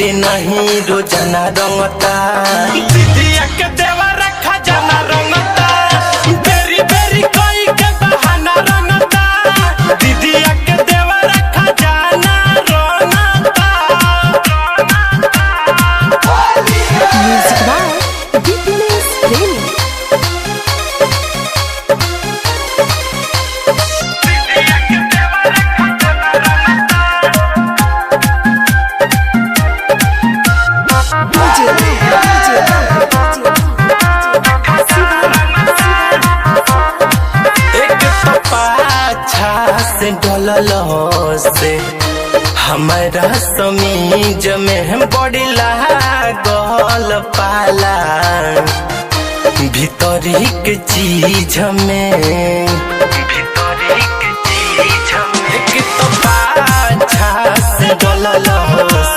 बेरे नहीं रोजाना रंगता दीदिया के देवर खजाना रंगता बेरी बेरी कोई के बहाना रंगता दीदिया के देवर खजाना रंगता। म्यूजिक बाय दीपलेश प्रेमी। डलल से हमारा समीज में बड़ी लागल पाला भीतरी के चीज में एक तो पाछा से डलल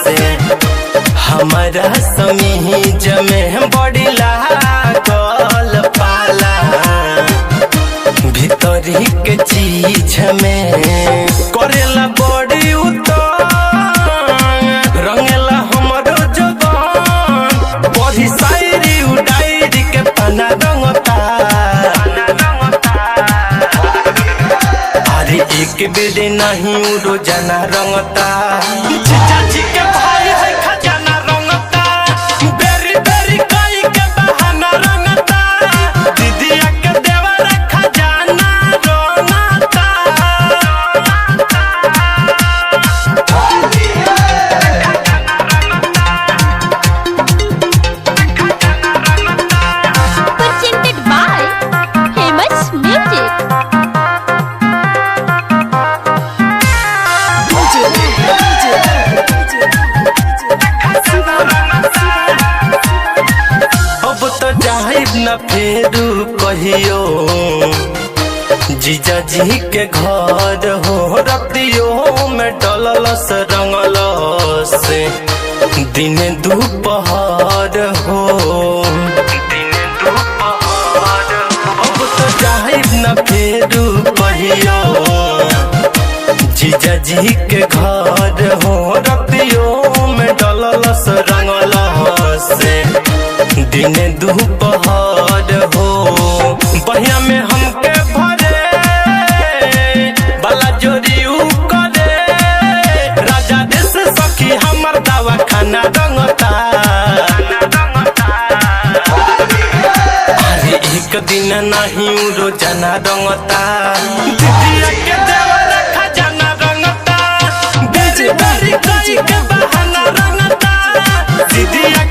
से हमारा समीज में बड़ी लागल पाला भीतरी के चीज में करेला बड़ी उतर रंगेला हमरो जबान पढ़ी शायरी उडायरी के पन्ना रंगता अरे एक बेरे नहीं रोजाना रंगता चाची के भाई है खजाना रंगता बेरी बेरी कोई के बहाना रंगता दीदिया के देवर खजाना रंगता। Presented by Famous Music। अब तो जाहिब न फेरू कहियो जीजा जी के घर हो रतियो में डलस रंगलस दिन दोपहर हो अब तो जाहिब न फेरू कहियो जीजा जी के घर हो रतियो में डलस रंगलस दिन दोपहर हो बहिया में हमके भरे बाला जोरी करे राजा देश सखी हमर दवा खाना रंगता अरे एक दिन नहीं रोजाना रंगता दीदिया के देवर खजाना रंगता बेरी बेरी कोई के बहाना रंगता दीदिया